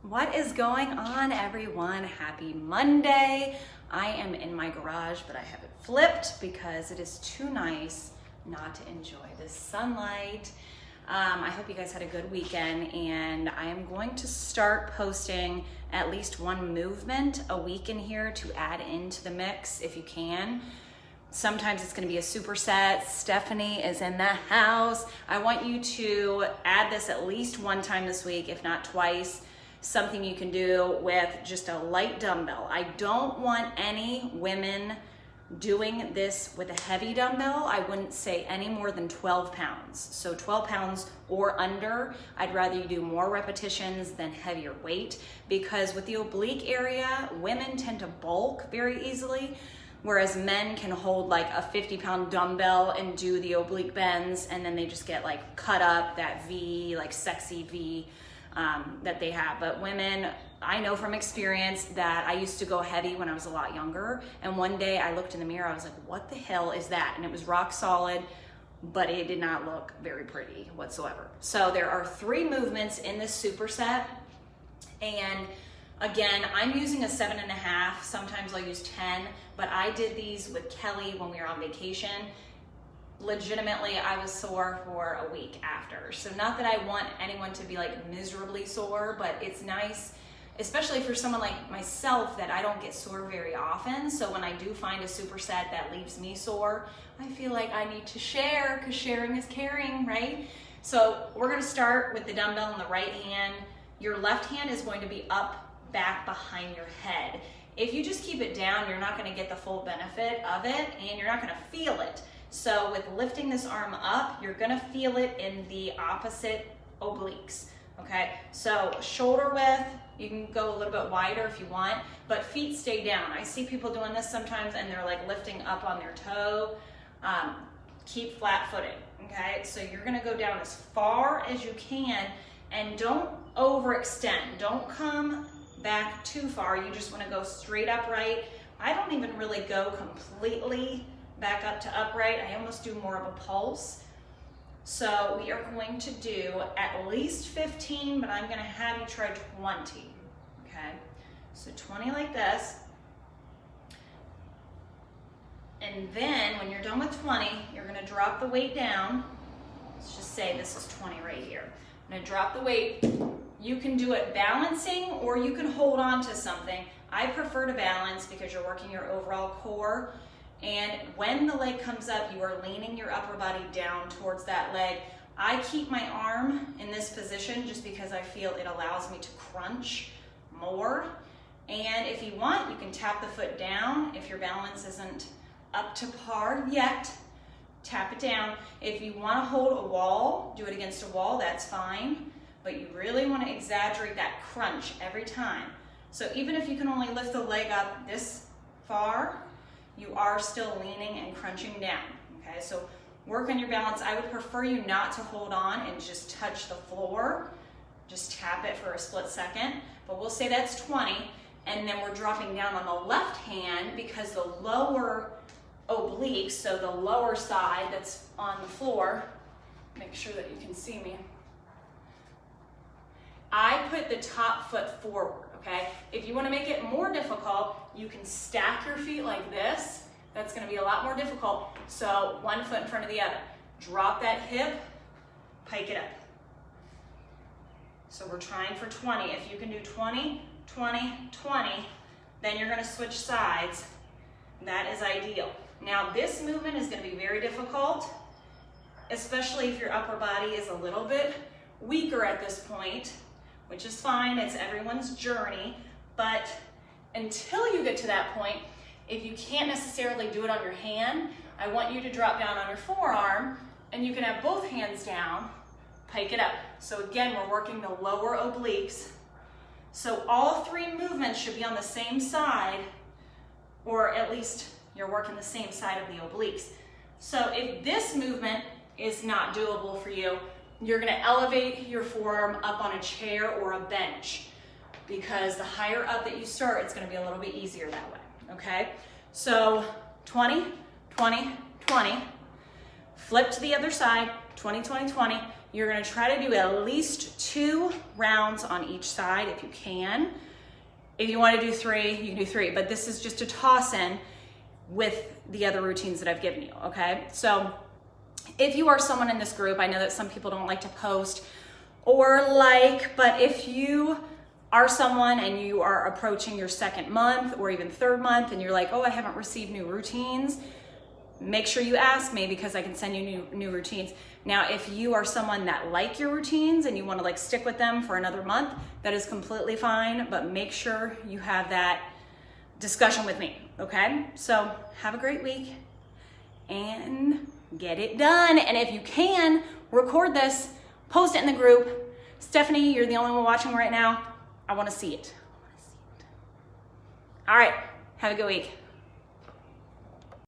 What is going on, everyone? Happy Monday. I am in my garage, but I have it flipped because it is too nice not to enjoy the sunlight. I hope you guys had a good weekend, and I am going to start posting at least one movement a week in here to add into the mix if you can. Sometimes it's going to be a superset. Stephanie is in the house. I want you to add this at least one time this week, if not twice. Something you can do with just a light dumbbell. I don't want any women doing this with a heavy dumbbell. I wouldn't say any more than 12 pounds. So 12 pounds or under. I'd rather you do more repetitions than heavier weight, because with the oblique area, women tend to bulk very easily, whereas men can hold like a 50-pound dumbbell and do the oblique bends, and then they just get like cut up, that V, like sexy V that they have. But women, I know from experience that I used to go heavy when I was a lot younger, and one day I looked in the mirror, I was like, what the hell is that? And it was rock solid, but it did not look very pretty whatsoever. So there are 3 movements in this superset, and again, I'm using a 7.5, sometimes I'll use 10, but I did these with Kelly when we were on vacation. Legitimately, I was sore for a week after. So not that I want anyone to be like miserably sore, but it's nice, especially for someone like myself that I don't get sore very often. So when I do find a superset that leaves me sore, I feel like I need to share, because sharing is caring, right? So we're gonna start with the dumbbell in the right hand. Your left hand is going to be up, back behind your head. If you just keep it down, you're not gonna get the full benefit of it, and you're not gonna feel it. So with lifting this arm up, you're gonna feel it in the opposite obliques, okay? So shoulder width, you can go a little bit wider if you want, but feet stay down. I see people doing this sometimes and they're like lifting up on their toe. Keep flat footed, okay? So you're gonna go down as far as you can, and don't overextend. Don't come back too far. You just wanna go straight upright. I don't even really go completely back up to upright. I almost do more of a pulse. So we are going to do at least 15, but I'm gonna have you try 20, okay? So 20 like this. And then when you're done with 20, you're gonna drop the weight down. Let's just say this is 20 right here. I'm gonna drop the weight. You can do it balancing, or you can hold on to something. I prefer to balance because you're working your overall core. And when the leg comes up, you are leaning your upper body down towards that leg. I keep my arm in this position just because I feel it allows me to crunch more. And if you want, you can tap the foot down. If your balance isn't up to par yet, tap it down. If you want to hold a wall, do it against a wall, that's fine. But you really want to exaggerate that crunch every time. So even if you can only lift the leg up this far, you are still leaning and crunching down, okay? So work on your balance. I would prefer you not to hold on and just touch the floor. Just tap it for a split second, but we'll say that's 20, and then we're dropping down on the left hand because the lower obliques, so the lower side that's on the floor, make sure that you can see me. I put the top foot forward, okay? If you wanna make it more difficult, you can stack your feet like this. That's gonna be a lot more difficult. So one foot in front of the other. Drop that hip, pike it up. So we're trying for 20. If you can do 20, 20, 20, then you're gonna switch sides. That is ideal. Now this movement is gonna be very difficult, especially if your upper body is a little bit weaker at this point, which is fine, it's everyone's journey, but until you get to that point, if you can't necessarily do it on your hand, I want you to drop down on your forearm, and you can have both hands down, pike it up. So again, we're working the lower obliques. So all 3 movements should be on the same side, or at least you're working the same side of the obliques. So if this movement is not doable for you, you're gonna elevate your forearm up on a chair or a bench, because the higher up that you start, it's gonna be a little bit easier that way, okay? So 20, 20, 20, flip to the other side, 20, 20, 20. You're gonna try to do at least 2 rounds on each side if you can. If you wanna do 3, you can do 3, but this is just a toss in with the other routines that I've given you, okay? So if you are someone in this group, I know that some people don't like to post or but if you are someone and you are approaching your 2nd month or even 3rd month and you're like, oh, I haven't received new routines, make sure you ask me because I can send you new routines. Now, if you are someone that like your routines and you want to stick with them for another month, that is completely fine, but make sure you have that discussion with me, okay? So have a great week and get it done. And if you can, record this, post it in the group. Stephanie, you're the only one watching right now. I want to see it. All right, have a good week.